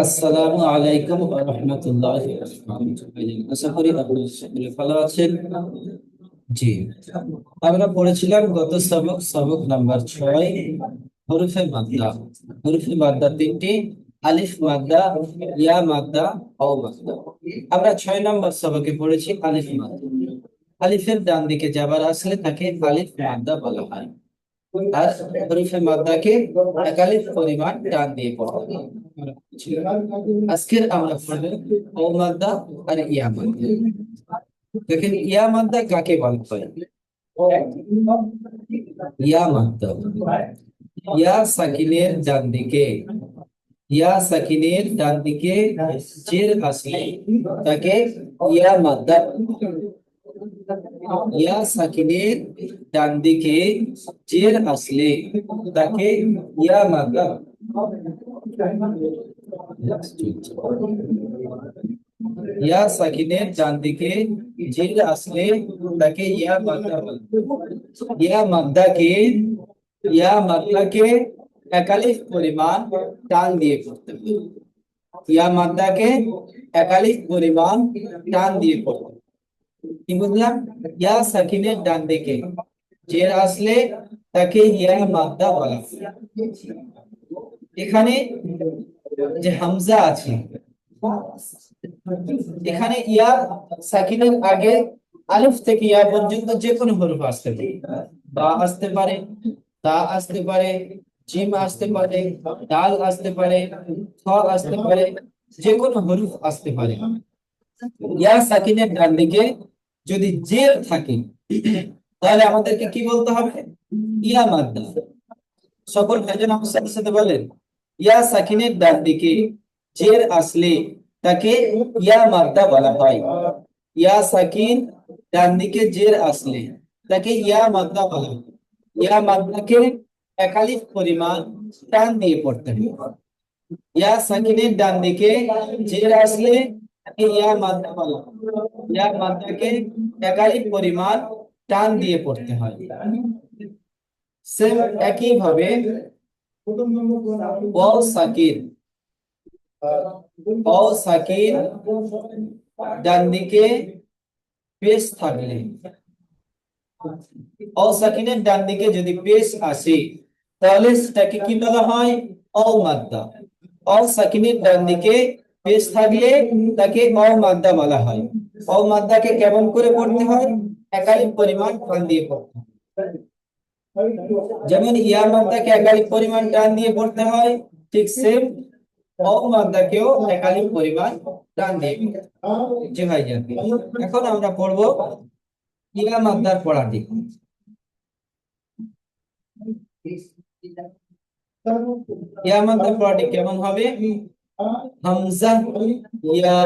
আসসালামু আলাইকুম ওয়া রাহমাতুল্লাহি ওয়া বারাকাতুহু। আশা করি আপনারা সকলে ভালো আছেন। জি, আমরা পড়েছিলাম গত সবক নাম্বার 6, হরফে মাদ্দা। হরফে মাদ্দা তিনটি: আলিফ মাদ্দা, ইয়া মাদ্দা, ওয়া মাদ্দা। আমরা 6 নম্বর সবকে পড়েছি আলিফ মাদ্দা। আলিফের ডান দিকে যাবার আসলে তাকে আলিফ মাদ্দা বলা হয়। আর হরফে মাদ্দাকে একালিফ পরিমাণ টান দিয়ে পড়তে হয়। আজকের আমরা পড়ব ও মাদ্দা আর ইয়া মাদ্দা। দেখেন, ইয়া মাদ্দা কাকে বলা হয়? ইয়া মাদ্দা ইয়া সাকিনের ডান দিকে, ইয়া সাকিনের ডান দিকে জের আসলে তাকে ইয়া মাদ্দা। ইয়া সাকিনের ডান দিকে জের আসলে তাকে ইয়া মাদ্দা। ইয়া সাকিনের ডান দিকে জের আসলে তাকে ইয়া মাদ্দা বলে। ইয়া মাদ্দাকে ইয়া মাদ্দাকে একালিফ পরিমাণ টান দিয়ে পড়তে হবে। ইয়া মাদ্দাকে একালিফ পরিমাণ টান দিয়ে পড়তে হবে। কি বুঝলাম? ইয়া সাকিনের ডান দিকে জের আসলে তাকে ইয়া মাদ্দা বলা হয়। এখানে যে হামজা আছে, এখানে ইয়া সাকিনের আগে আলিফ থেকে ইয়া পর্যন্ত যে কোনো হরফ আসতে পারে। বা আসতে পারে, তা আসতে পারে, জিম আসতে পারে, ডাল আসতে পারে, খ আসতে পারে, যে কোনো হরফ আসতে পারে। ইয়া সাকিনের ডান দিকে যদি জের থাকে তাহলে আমাদেরকে কি বলতে হবে? ইয়া মাদ্দা। সকল ভাইজান আমার সাথে সাথে বলেন, ইয়া সাকিনের ডান দিকে জের আসলে তাকে ইয়া মাদ্দা বলা হয়। ইয়া সাকিন ডান দিকে জের আসলে তাকে ইয়া মাদ্দা বলা হয়। ইয়া মাদ্দাকে একালিফ পরিমাণ টান দিয়ে পড়তে হবে। ইয়া সাকিনের ডান দিকে জের আসলে তাকে ইয়া মাদ্দা বলা হয়। ইয়া মাদ্দাকে একালিফ পরিমাণ টান দিয়ে পড়তে হয়। সেম একই ভাবে ওয়াও সাকিন, ওয়াও সাকিন ডান দিকে পেশ থাকলে, ওয়াও সাকিনের ডান দিকে যদি পেশ আসে তাহলে সেটাকে কি বলা হয়? ওয়াও মাদ্দা। ওয়াও সাকিনের ডান দিকে পেশ থাকলে তাকে ওয়াও মাদ্দা বলা হয়। ওয়াও মাদ্দাকে কেমন করে পড়তে হয়? একালিফ পরিমাণ টান দিয়ে পড়তে হয়। যেমন ইয়া মাদ্দাকে একালিফ পরিমাণ টান দিয়ে পড়তে হয়, ঠিক সেম ওয়াও মাদ্দাকেও একালিফ পরিমাণ টান দিয়ে পড়তে হয়। জি ভাইজান, এখন আমরা পড়বো ইয়া মাদ্দার পড়াটি। ইয়া মাদ্দার পড়াটি কেমন হবে? হামজা, ইয়া,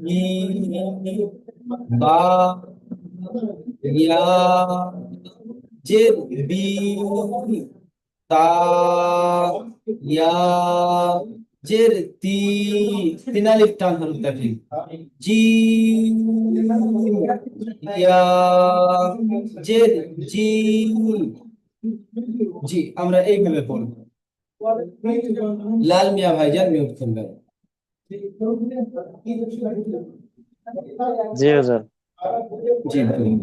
ই, বা, ইয়া, জের বি, তা, ইয়া, জের তি, তিন আলিফ টান হরফ থাকে। জি, ইয়া, জের জি। জি, আমরা এইভাবে পড়বো। লাল মিয়া ভাইজান মিউট করবেন। জি হুজুর। জি বলুন।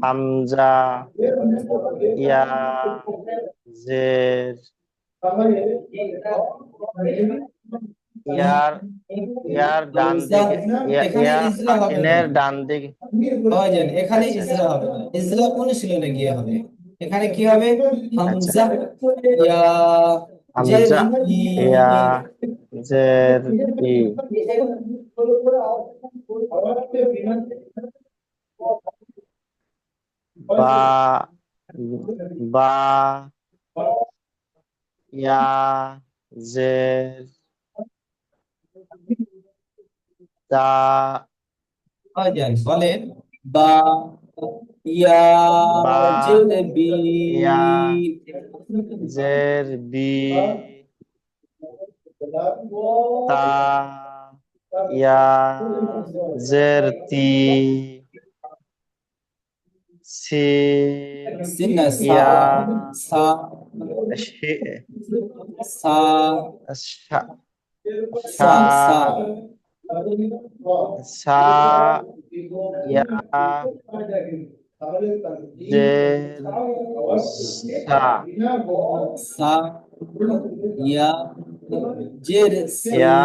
হামজা, ইয়া, জের, ইয়ার ইয়ার ডান হামজা, দিকে, এখানে ইয়া ইজরা হবে না সাকিনের ডান দিকে। ভাইজান, এখানে আচ্ছা ইজরা আচ্ছা। হবে না, ইজরা অনুশীলনে গিয়ে হবে। এখানে কি হবে? আচ্ছা, হামজা, ইয়া, জের হামজা, ই, ইয়া, জের, ই, বা, বা, ইয়া, জের, তা, ভাইজান বলেন, বা, ইয়া, বা, জের বি, ইয়া, জের, বি, তা, ইয়া, জের, তি, সিন সিন না সা ইয়া সা শি সা সা সা সা সা সা ইয়া জের সা সা ইয়া জের সি ইয়া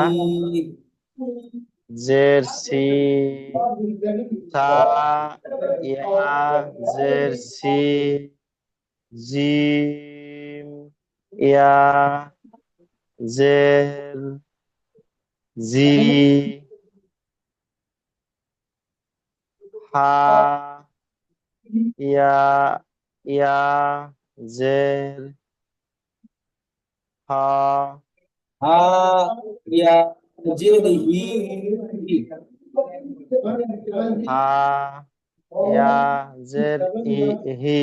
জের সি সা ইয়া জের সি জিম ইয়া জের জি হা ইয়া ইয়া জের হা হা ইয়া জের হি হা ইয়া জের ই হি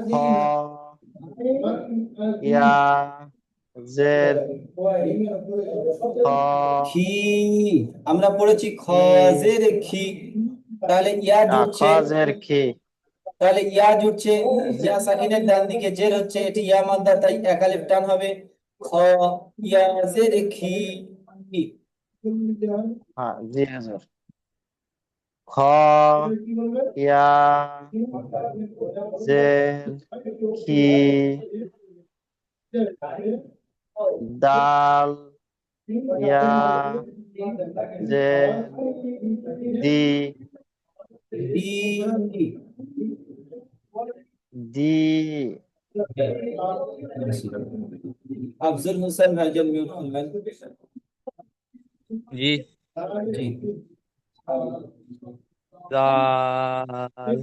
হ ইয়া জের খ খি আমরা পড়েছি খ ই জের খি তাহলে ইয়া খ জুড়ছে জের খি তাহলে ইয়া জুড়ছে ইয়া সাকিনের ডান দিকে জের হচ্ছে এটি ইয়া মাদ্দা তাই এক আলিফ টান হবে খ ইয়া জের খি হ্যাঁ জি হুজুর খ ইয়া জের খি দাল ইয়া জের দি ডি দি আফজল হোসেন ভাইজান মিউট করবেন জি জি দাল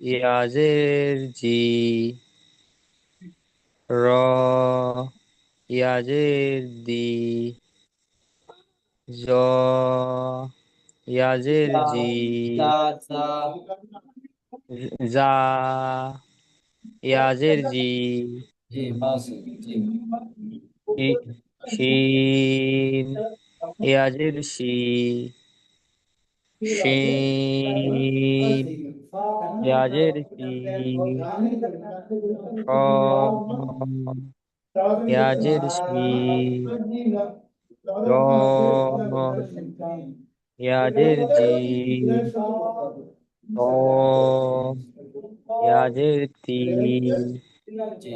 ইয়াজের জি র ইয়াজের দি জ ইয়াজের জি সা সা জা ইয়াজের জি জি বাস জি শিন ইয়াজের শি শিন ইয়াজের শি শ ইয়াজের শি র ইয়াজের জি ত ইয়াজের তি জি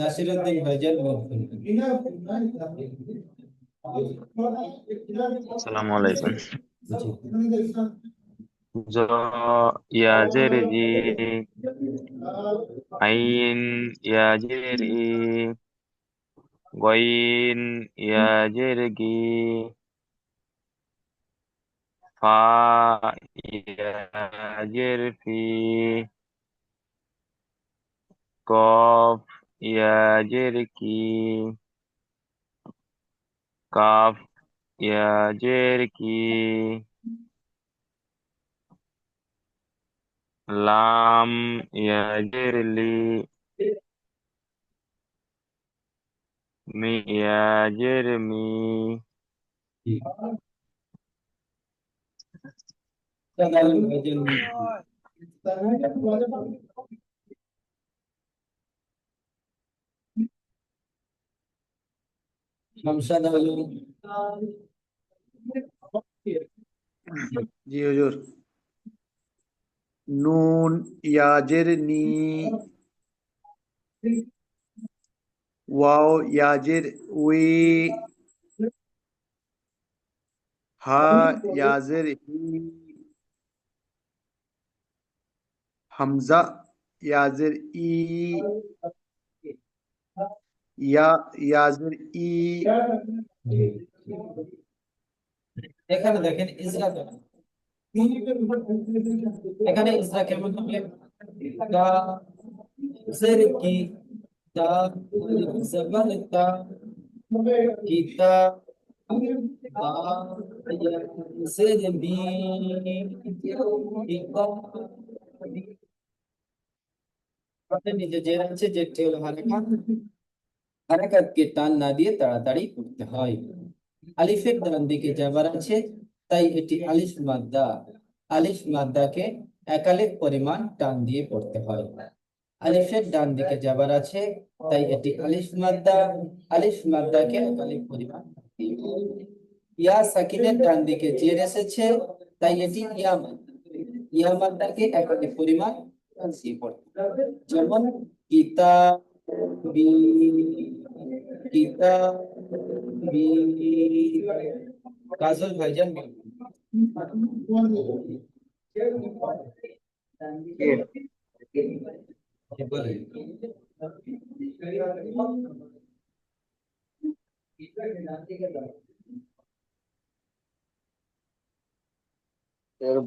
নাসিরউদ্দিন ভাইজান মিউট করবেন আসসালামু আলাইকুম। জি জ ইয়াজের জি আইন ইয়াজের ই গইন ইয়াজের গি ফা ইয়াজের ফি কফ ইয়াজের কি কাফ ইয়াজের কি লাম ইয়াজের লি মি ইয়াজের মি তাহলে ভাইজান মিউট শামসাদ আলম জি হুজুর নুন ইয়াজের নি ওয়াও ইয়াজের উই হা ইয়াজের হি হামজা ইয়াজের ই ইয়া ইয়াজের ই এখানে দেখেন ইজরা দেখেন। এখানে ইজরা কেমন হবে দা জের কি দা জবর তা কিতা দা জের বি কিতা আপনি নিজে যে আছে যেটি হলো হারাকাত হারাকাতকে টান না দিয়ে তাড়াতাড়ি করতে হয় আলিফের ডান দিকে যাবার আছে তাই এটি আলিফ মাদ্দা আলিফ মাদ্দাকে এক আলিফ পরিমাণ টান দিয়ে পড়তে হয়। আলিফের ডান দিকে যাবার আছে, তাই এটি আলিফ মাদ্দা। আলিফ মাদ্দাকে এক আলিফ পরিমাণ টান দিয়ে পড়তে হয়। ইয়া সাকিনের ডান দিকে জের এসেছে, তাই এটি ইয়া মাদ্দা। ইয়া মাদ্দাকে এক আলিফ পরিমাণ টান দিয়ে পড়তে হয়। যেমন কিতাবি, কিতাবি। কাজল ভাইজান বলেন।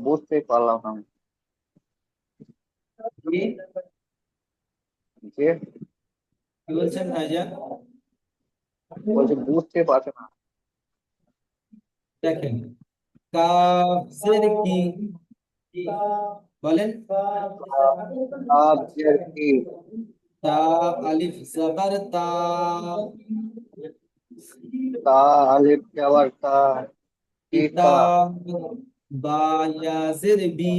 বুঝতেই পারলাম না। কি যে কি বলছেন ভাইজান? বলছি বুঝতে পারছে না। দেখেন, কাফ জের কি, বলেন। কাব জের কি, তা আলিফ জবর তা, তা আলিফ জবর তা, কিতা, কিতাব। বা ইয়া জের বি,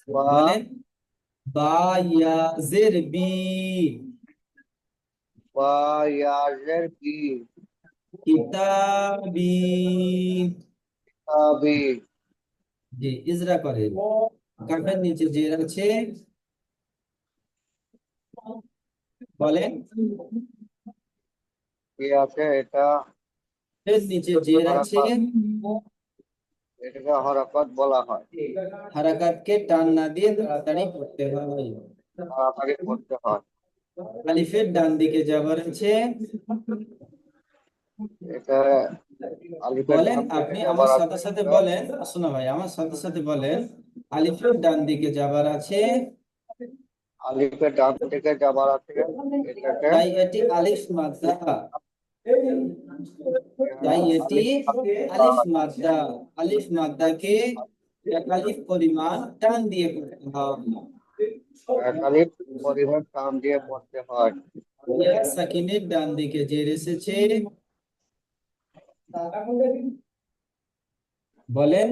বা বলেন। বা ইয়া জের বি, বা ইয়া জের বি, কিতাবি। কিতাবি। জি, ইজরা করেন। কাফের নিচে জের আছে, বলেন। কি আছে এটা? এর নিচে জের আছে, হরকত, এটাকে হরকত বলা হয়। হারাকাতকে টান না দিয়ে তাড়াতাড়ি পড়তে হয়। তাড়াতাড়ি পড়তে হয়। আলিফের ডান দিকে যাবার আছে, এটা আলিফের বলেন। ডান দিকে আপনি যাবার আমার আছে সাথে সাথে এটা, বলেন, শোনো ভাই, আমার সাথে সাথে বলেন। আলিফের ডান দিকে যাবার আছে, আলিফের ডান দিকে যাবার আছে, এটাকে তাই এটি আলিফ মাদ্দা। তাই এটি আলিফ মাদ্দা। আলিফ মাদ্দাকে এক আলিফ পরিমাণ টান দিয়ে পড়তে হবে। আলিফ পরিমাণ টান দিয়ে পড়তে হয়। ইয়া সাকিনের ডান দিকে জের এসেছে, বলেন।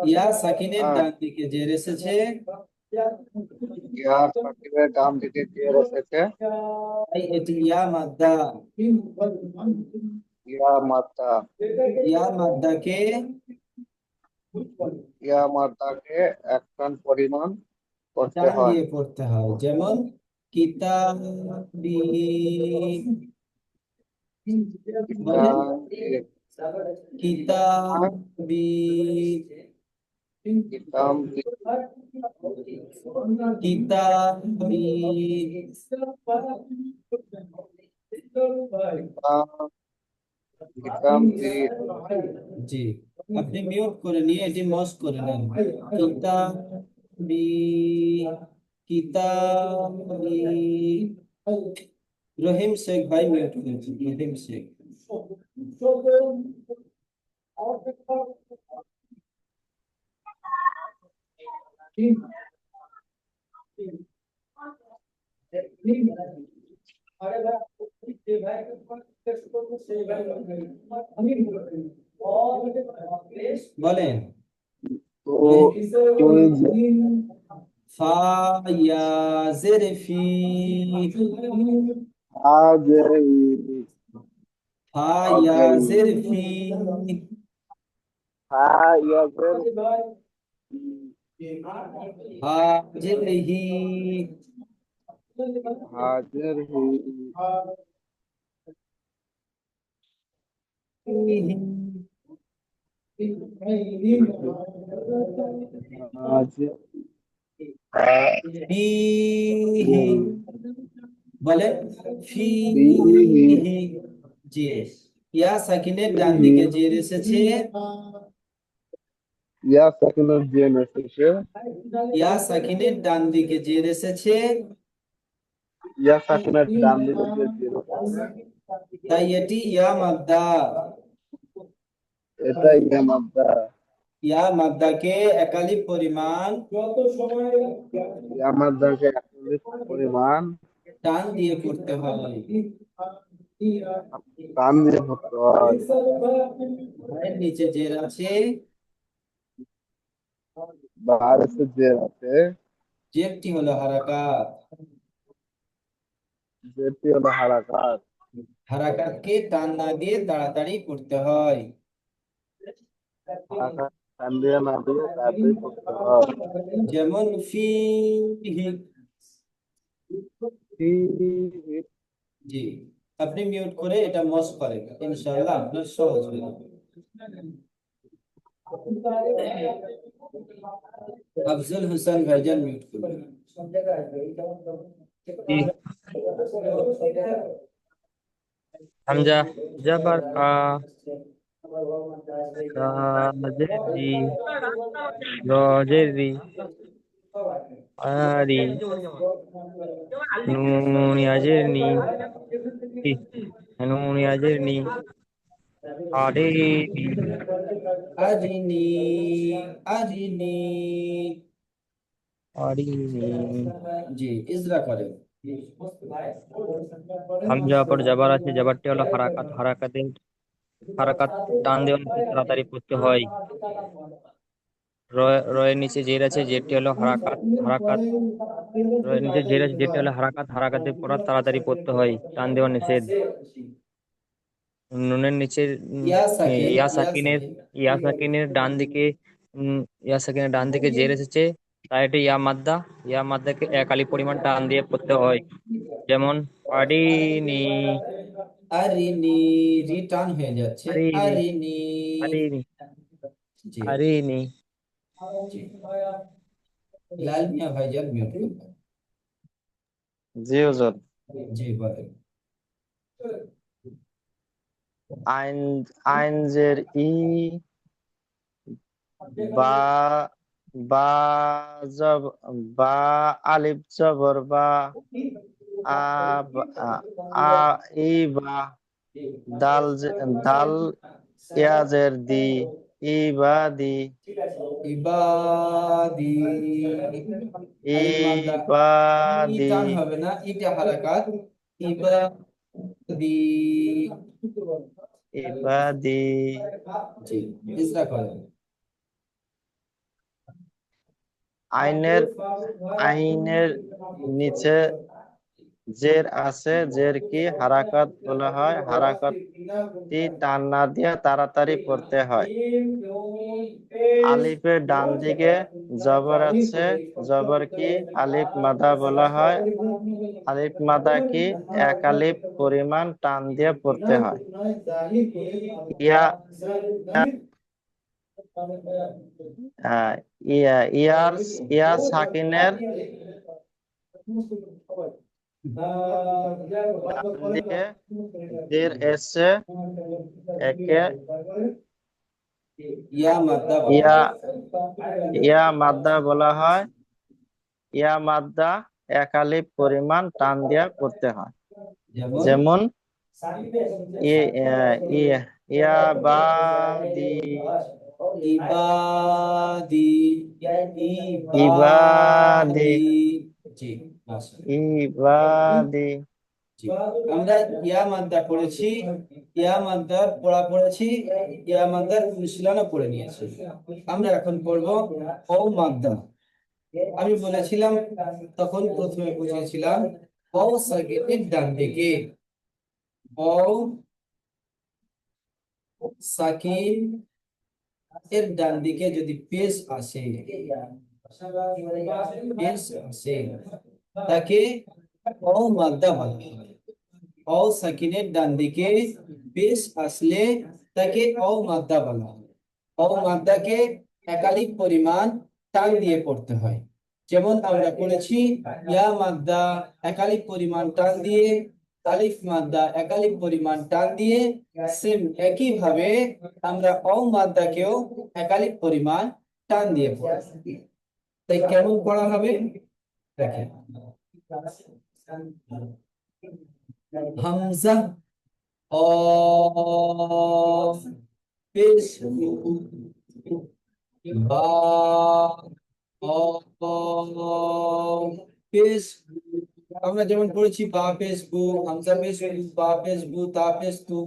ইয়া সাকিনের হ্যাঁ, ডান দিকে জের এসেছে, ইয়া সাকিবের ডান দিকে জের এসেছে, তাই এটি ইয়া মাদ্দা। ইয়া মাদ্দা। ইয়া মাদ্দাকে ইয়া মাদ্দাকে এক টান পরিমাণ করতে টান হয়। দিয়ে পড়তে হয়। যেমন কিতাবি, বলেন। কিতাবি, কিতাবি, কিতাবি, কিতাবি। কিতাবি। জি, আপনি মিউট করে নিয়ে এটি মস করে নেন। কিতাবি, কিতাবি। রহিম শেখ ভাই মিউট করেছেন, রহিম শেখ। বলেন। তো তুই ফা ইয়া জের ফি, আজ ফা ইয়া আজের জের ফি, ইয়াজের হা জের হি, হাজের হাজের ফিহি, বলেন। ফিহি, ফিহি। জি, ইয়া সাকিনের ডান দিকে জের এসেছে, ইয়া সাকিনের জেন এসেছে, ইয়া সাকিনের ডান দিকে জের এসেছে, ইয়া সাকিনের ডান দিকে যে জেন এসেছে, তাই এটি ইয়া মাদ্দা। এটা ইয়া মাদ্দা। ইয়া মাদ্দাকে একালিফ পরিমাণ ইয়া মাদ্দাকে এক পরিমাণ টান দিয়ে পড়তে হয়। টান দিয়ে পড়তে হয়। এর নিচে জের আছে, বার আছে জের আছে, জেরটি হলো হারাকাত। জেরটি হলো হারাকাত। হারাকাতকে টান না দিয়ে তাড়াতাড়ি পড়তে হয়। হারাকাত টান দিয়ে না দিয়ে তাড়াতাড়ি পড়তে হয়। যেমন ফিহি। ফিহি। জি, আপনি মিউট করে এটা মস করেন, ইনশাআল্লাহ আপনার সহজ হয়ে যাবে। আফজল হোসেন ভাইজান মিউট করবেন। জি। হামজা জবর কা, রাজের জি, রজের রি, আরি, নুন ইয়াজের নি, ই, নুন ইয়াজের নি, আরে নি, আরিনি, আরিনি। আরি নি। জি, ইজরা করেন। হামজা পর জবর আছে, জবরটি হলো হারাকাত। হারাকাত টান দেওয়া নিচে তাড়াতাড়ি পড়তে হয়। রয়ের নিচে জের আছে, জেরটি হলো হারাকাত। রয়ের নিচে জের আছে, জেরটি হলো হারাকাত। হারাকাতের পর তাড়াতাড়ি পড়তে হয়, টান দেওয়া নিষেধ। নুনের নিচে ইয়া সাকিন, ইয়া ইয়া সাকিনের সাকিন। ইয়া সাকিনের ডান দিকে ইয়া সাকিনের ডান দিকে জের এসেছে, তাই এটি ইয়া মাদ্দাকে এক আলি পরিমাণ টান দিয়ে পড়তে হয়। যেমন পারিনি, আরিনি, রিটার্ন হয়ে যাচ্ছে। পারিনি, আরিনি। পারিনি, জি, পারিনি। জি। লাল মিয়া ভাইজান মিউট করবেন। জি হুজুর। জি, বলেন। আইন, আইন জের ই, বা, বা, জব, বা, আলিফ জবর বা, আ, আ, ই বা, দাল ইয়াজের দি, ইবাদি, ইবাদি। আলিফ মাদ্দা ই ইবাদি, টান হবে না, ইটা হারাকাত। ইবাদি। ইবাদি। জি, ইজরা করেন। আইনের, আইনের নিচে জের আছে, জের কি হারাকাত বলা হয়। হারাকাতটি টান না দিয়ে তাড়াতাড়ি পড়তে হয়। আলিফের ডান দিকে জবর আছে, জবর কি আলিফ মাদা বলা হয়। আলিফ মাদা কি এক আলিফ পরিমাণ টান দিয়ে পড়তে হয়। ইয়া, আহ, ইয়ার, ইয়া সাকিনের ডান দিকে জের এসে একে ইয়া মাদ্দা বলা ইয়া, হয়। ইয়া মাদ্দা বলা হয়। ইয়া মাদ্দা এক আলিফ পরিমাণ টান দিয়া পড়তে হয়। যেমন যেমন ইয়াবাদি, ইবাদি, ইবাদি, ইবাদি। জি, মাশাআল্লাহ। ইবাদি। জি, আমরা ইয়া মাদ্দা পড়েছি, ইয়া মাদ্দার পড়া পড়েছি, ইয়া মাদ্দার অনুশীলনও পড়ে নিয়েছি। আমরা এখন পড়ব ও মাদ্দা। আমি বলেছিলাম তখন প্রথমে বুঝিয়েছিলাম ও সাকিনের ডান দিকে। ও সাকিন এর ডান দিকে যদি পেশ আসে, পেশ আসে, তাকে ও মাদ্দা বলা হয়। ও সাকিনের ডান দিকে পেশ আসলে তাকে ও মাদ্দা বলা হয়। ও মাদ্দাকে একালিক পরিমাণ টান দিয়ে পড়তে হয়। যেমন আমরা পড়েছি ইয়া মাদ্দা একালিক পরিমাণ টান দিয়ে, আলিফ মাদ্দা একালিক পরিমাণ টান দিয়ে। সেম একই ভাবে আমরা ও মাদ্দাকেও একালিক পরিমাণ টান দিয়ে পড়ব। তাই কেমন পড়া হবে দেখেন। হামজা অফ, পেশ বা, অফ, পেশ। আমরা যেমন পড়েছি বা পেশ বু, হামজা পেশ বু, বা পেশ বু, তা পেশ তু।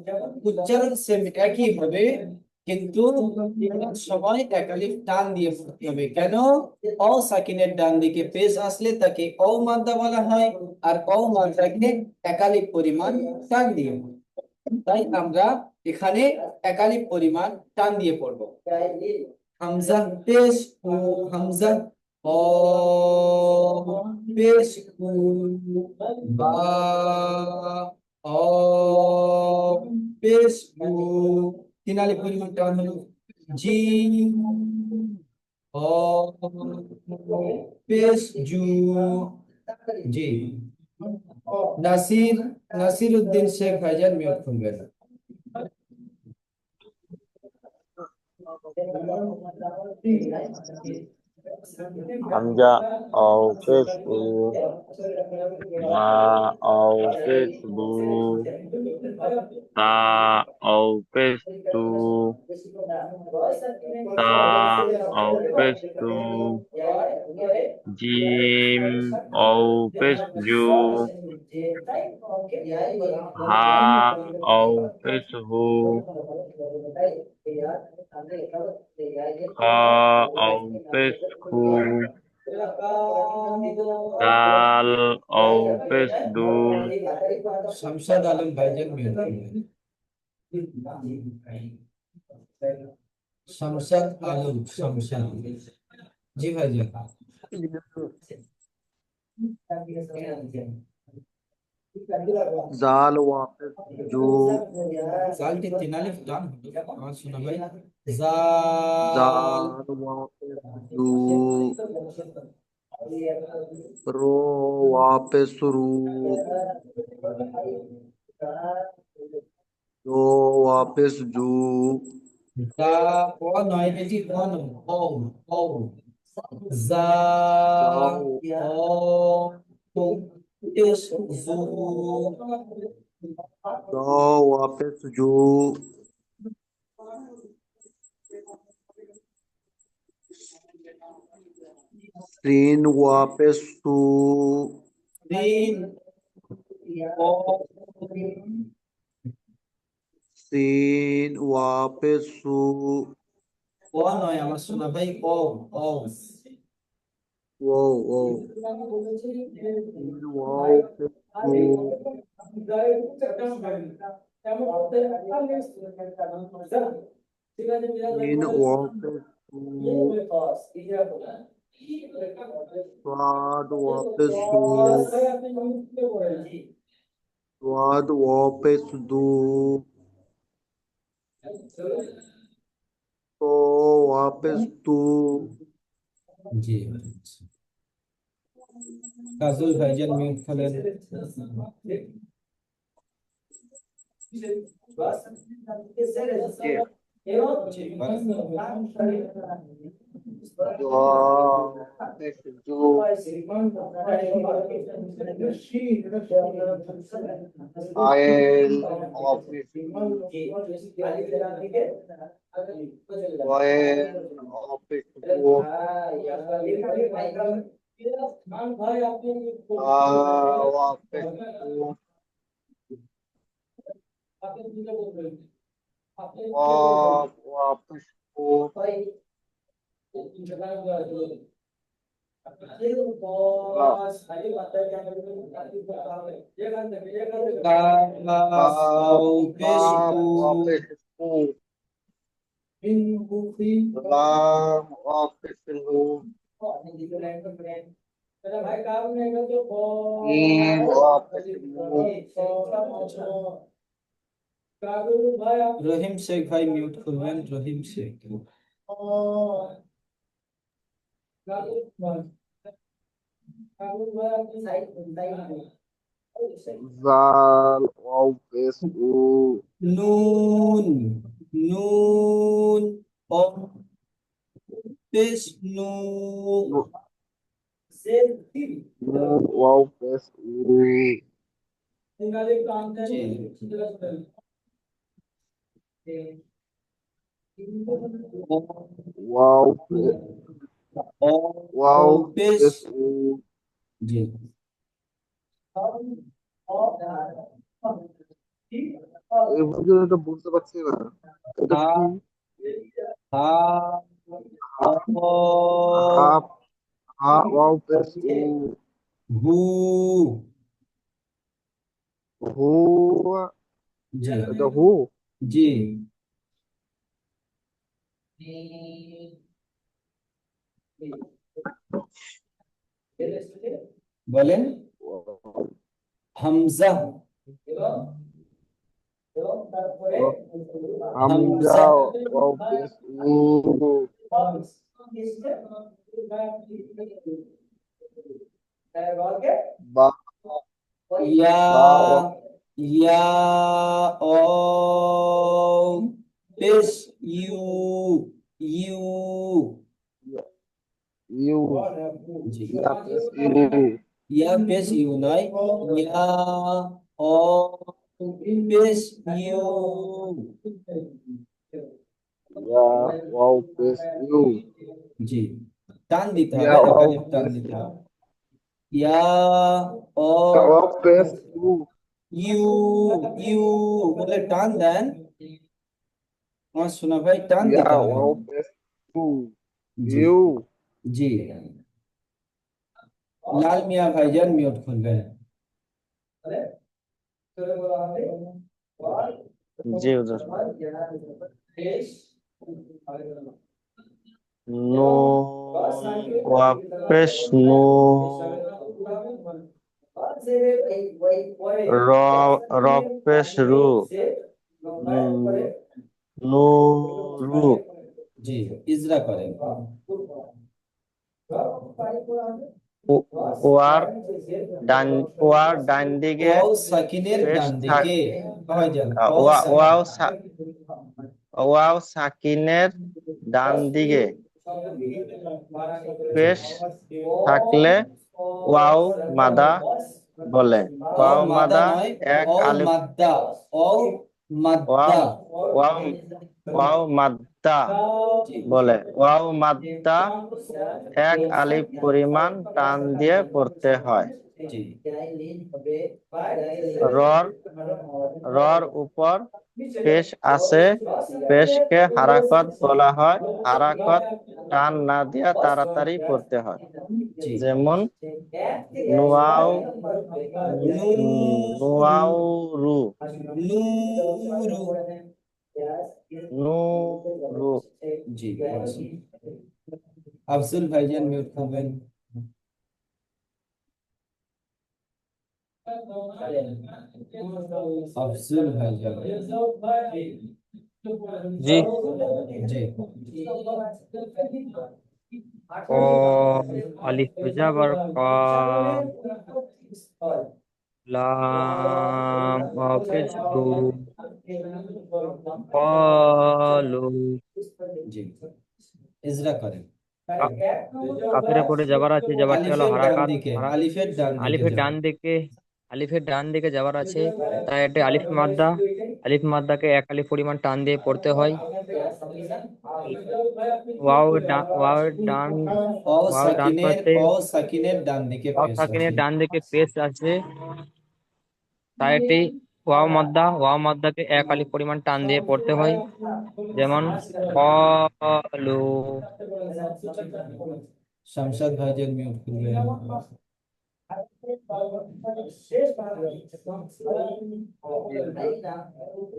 উচ্চারণ সেম একই হবে, কিন্তু সময় এক আলিফ টান দিয়ে পড়তে হবে। কেন? অ সাকিনের ডান দিকে পেশ আসলে তাকে অ মাদ্দা বলা হয়, আর অ মাদ্দাকে এক আলিফ পরিমাণ টান দিয়ে পড়তে হয়। তাই আমরা এখানে এক আলিফ পরিমাণ টান দিয়ে পড়বো। হামজা পেশ উ, হামজা অ পেশ উ, বা অ পেশ উ, তিন আলিফ পরিমাণ টান হলো। জিম অ পেশ জু। জি, নাসির নাসির উদ্দিন শেখ ভাইজান মিউট করবেন। হামজা আও পেশ উ, বা আও পেশ বু, তা আও পেশ তু, তা আও পেশ তু, জিম আও পেশ জু, হা আও পেশ হু, খা আও পেশ খু, দাল আও পেশ দু। শামসাদ আলম ভাইজান মিউট করবেন। শামসাদ আলম, শামসাদ। জি ভাইজান। জাল ওয়াকিফ জু, জালটি তিন আলিফ টান হবে। আমার শোনা ভাই, জাল জাল ওয়াকিফ জু, রো ওয়াকিফ রু, রো ওয়াকিফ জু, দা ও নয়, এটি ও নয়, ও ও জা জাও ও তো ইস জু। জাও ওয়াকিফ জু, সিন ওয়াকিফ সু, তিন ও সিন ওয়াকিফ সু, ও নয় আমার শোনা ভাই, ও ও ওয়াও ওয়াও, সিন ওয়াকিফ সু, সিন ওয়াকিফ সু, صاد واپس سو، صاد واپس دو، تو واپس تو، জি। কাজল ভাইজান মিউট করেন। জি, বলেন। واپس دو، آئل واپس دو، وائل واپس دو، واپس دو، واپس دو، কাফ আও পেশ কাপ উ, واپس دو، لام واپس دو، میم واپس دو، রহিম শেখ ভাই মিউট করবেন, রহিম শেখ। জাল واپس او، নুন নুন ও পেশ নু। نو واپس او، واپس ও পেশ واپس او, জি। এই বুঝে এটা বুঝতে পারছি না, এটা হা কি? হা ও হা হা ওয়াও পেশ উ হু হু জি এটা হু জি বলেন হামজা হামজা হামজা ওয়াও পেশ উ বা ইয়া বা ওয়াও ইয়া ও পেশ ইউ ইউ ইউ জি ইয়া পেশ ইউ ইয়া পেশ ইউ নয় ইয়া ও পেশ ইউ ইয়া ওয়াও পেশ ইউ জি টান দিতে ইয়া হবে ওয়াও একালিফ টান পেশ দিতে হবে ইয়া ও ওয়াও পেশ ইউ ইউ ইউ বলে টান দেন আমার শোনা ভাই টান ইয়া দিতে হবে ওয়াও পেশ ইউ জি ইউ জি লাল মিয়া ভাইজান মিউট খুলবেন জি হুজুর। নুন ওয়াও পেশ নু, র র পেশ রু, উম, নুরু। জি ইজরা করেন ও- ওয়ার ডান ওয়ার ডান দিকে ওয়াও সাকিনের পেশ ডান থাক দিকে ভাইজান ওয়াও ওয়াও সাকিনের ডান দিকে পেশ থাকলে ওয়াও মাদা বলে। ও ওয়াও মাদা মাদা নয় এক ও আলিফ, মাদ্দা ও ওয়াও মাদ্দা ওয়াও ওয়াও মাদ্দা জি বলে। ওয়াও মাদ্দা এক আলিফ পরিমাণ টান দিয়ে পড়তে হয়। জি রর রর উপর পেশ আছে, পেশকে হারাকত বলা হয়। হারাকত টান না দিয়া তাড়াতাড়ি পড়তে হয়। জি যেমন নুয়াও নুয়াউরু, নূরু নূরু। জি আফজল ভাইজান মিউট করবেন আফজল ভাইজান জি জি ক আলিফ জাবার কা লাম হাফিজ লু qalu জি ইজরা করেন কা- কাফের পরে যাবার আছে, যাবারটি হলো আলিফের ডান হারাকাত। দিকে আলিফের ডান দিকে আলিফের ডান যাবেন দিকে, আলিফের ডান দিকে যাবার আছে, তাই এটা আলিফ মাদ্দা। আলিফ মাদ্দাকে এক আলিফ পরিমাণ টান দিয়ে পড়তে হয়। ওয়াও ডান ওয়াও ডান পাশে, ও সাকিনের ডান দিকে ওয়াও পেশ সাকিনের আছে ডান দিকে পেশ আছে, তাই এটি ওয়াও মাদ্দাকে এক আলিফ পরিমাণ টান দিয়ে পড়তে হয়। যেমন qalu। শামশাদ ভাইজান মিউট করবেন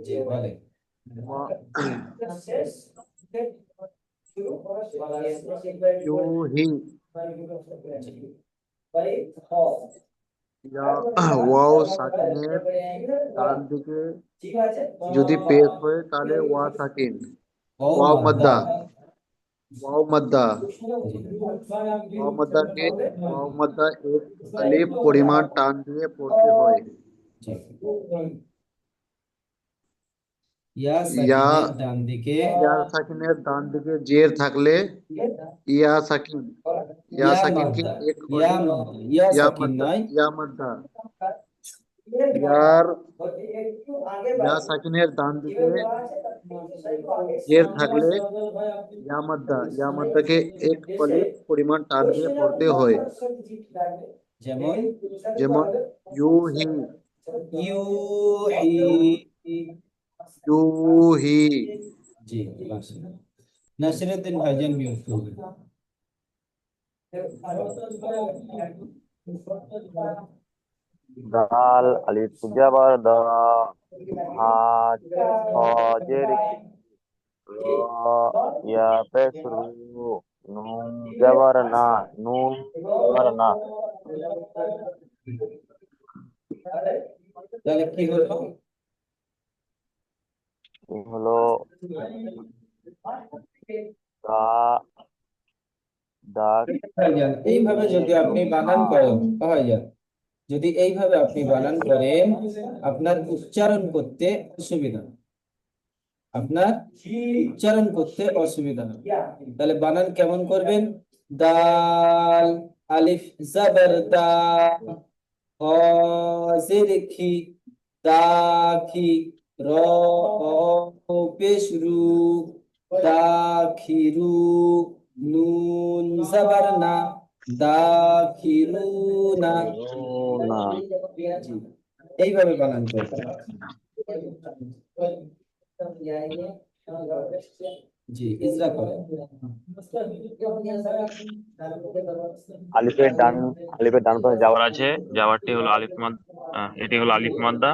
জি বলেন ওয়া- ইউহি ইয়া ওয়াও সাকিনের ডান দিকে যদি পেশ হয় তাহলে ওয়া সাকিন ও ওয়াও মাদ্দা মাদ্দা ওয়াও মাদ্দা জি ওয়াও মাদ্দাকে ওয়াও মাদ্দা এক আলিফ পরিমাণ টান দিয়ে পড়তে হয়। জি ইয়া ইয়া সাকিনের ডান দিকে ইয়া সাকিনের ডান দিকে জের থাকলে ইয়া সাকিন ইয়া ইয়া সাকিনকে মাদ্দা এক আলিফ ইয়া ইয়া সাকিন মাদ্দা নয় ইয়া মাদ্দা ইয়ার ইয়া সাকিনের ডান দিকে জের থাকলে ইয়া মাদ্দাকে এক আলিফ পরিমাণ টান দিয়ে পড়তে হয়। যেমন যেমন ইউহি ইউহি ইউহি জি, নাসিরুদ্দিন ভাইজান মিউট করবেন। দাল আলিফ জাবার দা, হা জের কি, র ইয়া পেশ রু, নুন জাবার না, নুন জাবার না। তাহলে কি হলো? এই হলো দা, দা। ভাইজান, এইভাবে যদি আপনি বানান করেন ভাইজান, যদি এইভাবে আপনি বানান করেন, আপনার উচ্চারণ করতে অসুবিধা, আপনার উচ্চারণ করতে অসুবিধা হবে। তাহলে বানান কেমন করবেন? দাল আলিফ জাবার দা, খ জের খি, দাখি, র পেশ রু, দাখিরু, নুন জাবার না, দাখিরুনা। না। জি, এইভাবে বানান করতে। জি, ইজরা করেন। আলিফের ডান পাশে যাওয়ার আছে, যাওয়ারটি হলো আলিফ মাদ, এটি হলো আলিফ মাদ্দা।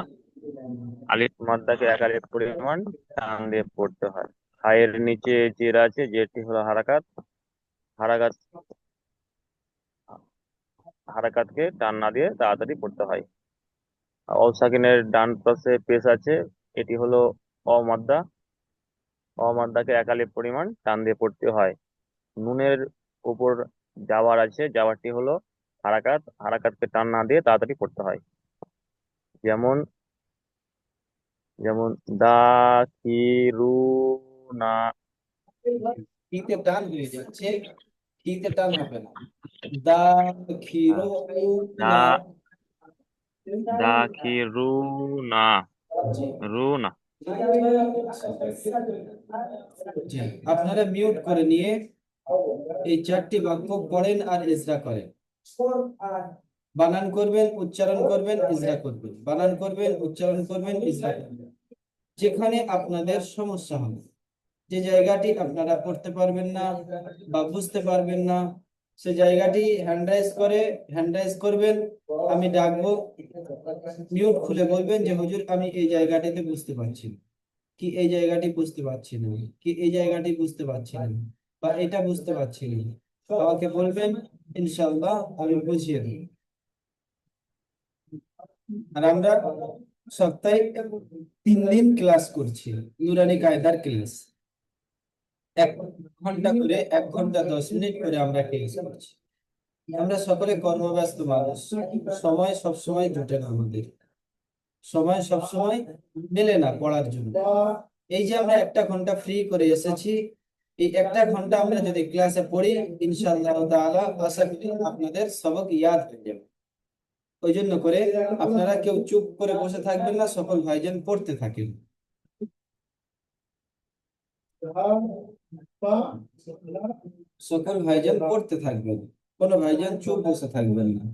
আলিফ মাদ্দাকে এক আলিফ পরিমাণ টান দিয়ে পড়তে হয়। হায়ের নিচে জের আছে, জেরটি হলো হারাকাত। হারাকাত হারাকাতকে টান না দিয়ে তাড়াতাড়ি পড়তে হয়। অল সাকিনের ডান পাশে পেশ আছে, এটি হলো অমাদ্দা। অমাদ্দাকে এক আলিফ পরিমাণ টান দিয়ে পড়তে হয়। নুনের উপর যাওয়ার আছে, যাওয়ারটি হলো হারাকাত। হারাকাতকে টান না দিয়ে তাড়াতাড়ি পড়তে হয়। যেমন যেমন দাখিরুনা। ফিতে টান হয়ে যাচ্ছে, ফিতে টান হবে না। দাখিরুনা। দা দাখিরুনা, জি, রুনা। জি, আপনারা মিউট করে নিয়ে এই চারটি বাক্য পড়েন আর ইজরা করেন। বানান করবেন, উচ্চারণ করবেন, ইজরা করবেন, বানান করবেন, উচ্চারণ করবেন, ইজরা করবেন। যেখানে আপনাদের সমস্যা হবে, যে জায়গাটি আপনারা পড়তে পারবেন না বা বুঝতে পারবেন না, সে জায়গাটি হ্যান্ড রাইজ করবেন, আমি ডাকবো, মিউট খুলে বলবেন যে হুজুর আমি এই জায়গাটিতে বুঝতে পারছি না, কি এই জায়গাটি বুঝতে পারছি না, কি এই জায়গাটি বুঝতে পারছি না, বা এটা বুঝতে পারছি না, আমাকে বলবেন, ইনশাআল্লাহ আমি বুঝিয়ে দেব। আর আমরা সপ্তাহে 3 দিন ক্লাস করছি, নুরানি কায়দার ক্লাস। 1 ঘন্টা করে, 1 ঘন্টা 10 মিনিট করে আমরা ক্লাস করছি। আমরা সকলে কর্মব্যস্ত মানুষ, সময় সব সময় জুটে না আমাদের, সময় সব সময় মেলে না পড়ার জন্য। এই যে আমরা 1 ঘন্টা ফ্রি করে এসেছি, এই 1 ঘন্টা আমরা যদি ক্লাসে পড়ি, ইনশাআল্লাহ তাআলা আশা করি আপনাদের সবক ইয়াদ হয়ে যাবে। ওই জন্য করে আপনারা কেউ চুপ করে বসে থাকবেন না, সকল ভাইজান পড়তে থাকেন। সকল ভাইজান পড়তে থাকবেন, কোনো ভাইজান চুপ বসে থাকবেন না।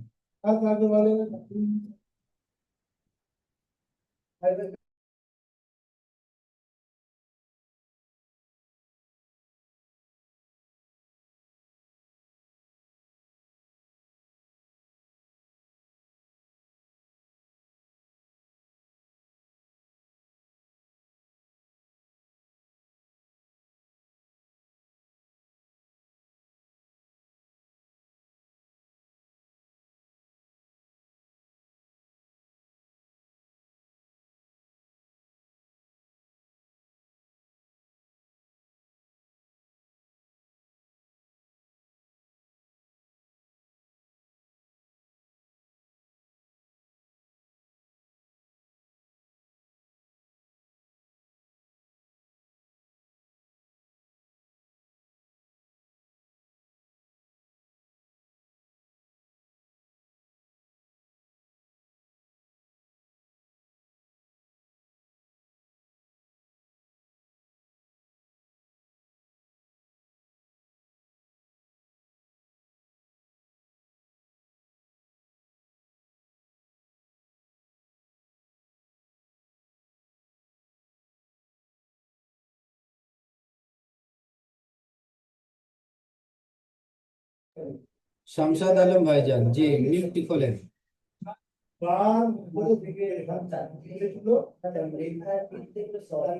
শামসাদ আলম ভাইজান, জি মিউটটি খোলেন।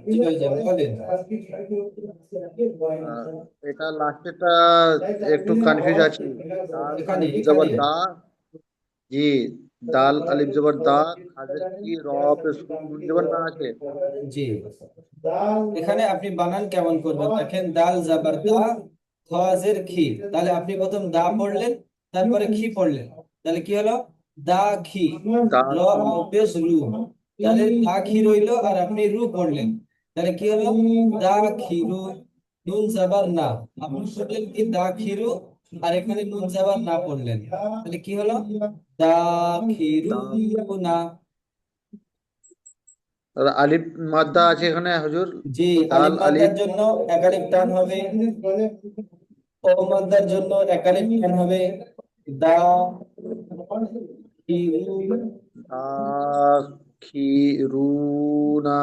জি ভাইজান বলেন। এটা লাস্টেরটা একটু কনফিউজ আছি। দাল এখানে আলিফ জবর এখানে দা, জি, দাল আলিফ জবর দা, খাজের কি, র পেশ নুন জবর না আছে। জি, এখানে আপনি বানান কেমন করবেন দেখেন, দাল জাবার দা, খাজের খি, তাহলে আপনি প্রথম দা পড়লেন, তারপরে খি পড়লেন, তাহলে কি হলো? দা খি। দা র কি, পেশ রু, তাহলে দা খি রইলো, আর আপনি রু পড়লেন, তাহলে কি হলো? দা খিরু। নুন জাবার না, আপনি পড়লেন কি দা খিরু, আর এখানে নুন জাবার না পড়লেন, তাহলে কি হলো? দা খিরু দা, না। আলিফ মাদ্দা আছে এখানে হুজুর। জি, দাল আলিফ মাদ্দার আলিফ, জন্য একালিফ টান হবে, ও মাদ্দার জন্য একালিফ টান হবে। দা খিরু। দা খিরুনা।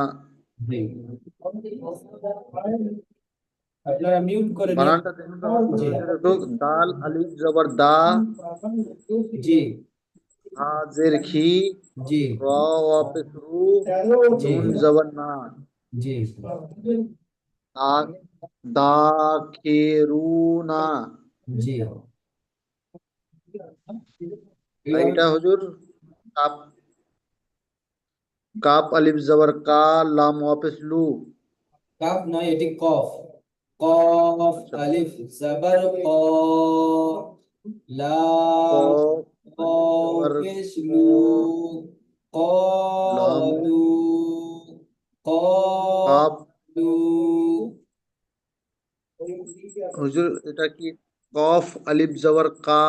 জি, আপনারা মিউট করে নিন। বানানটা দেখুন তো আমার জি বানানটা দেখো। দাল আলিফ জবর দা, জি হাজের খি, জি র ওয়াপেস রু, জি নুন জবর না, জি দা, দাখিরুনা। জি। আর এবার এটা হুজুর কাপ, কাপ আলিফ জবর কা, লাম ওয়াপেস লু। কাফ নয়, এটি কফ। কফ আচ্ছা, আলিফ জাবার ক, লাম কফ আলিফ কফ জবর পেশ ক, লু, লাম, কলু কাপ, কলু। হুজুর এটা কি কফ আলিফ জবর কা,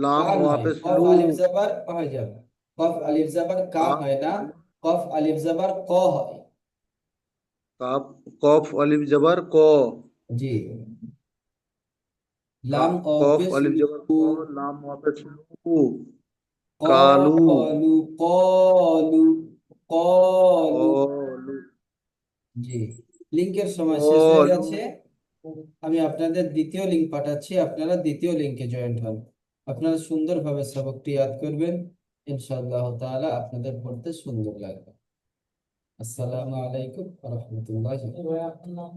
লাম কা নয়, ওয়াপেস কফ লু। আলিফ জাবার হয়ে যাবে। কফ আলিফ জাবার কা কাপ হয় না, আলিফ, কফ আলিফ জাবার ক হয়। কাপ, কফ আলিফ জবর ক, জি, লাম ও কফ পেশ আলিফ জবর ক, লু, লাম ওয়াপেস লু, কালু, কলু কলু কলু। কলু, জি, লিংকের সময় শেষ হয়ে কলু। গেছে। আমি আপনাদের দ্বিতীয় লিংক পাঠাচ্ছি, আপনারা দ্বিতীয় লিংকে জয়েন্ট হন। আপনারা সুন্দরভাবে সবকটি ইয়াদ করবেন, ইনশাআল্লাহ তাআলা আপনাদের পড়তে সুন্দর লাগবে। আসসালামু আলাইকুম ওয়া রাহমাতুল্লাহি।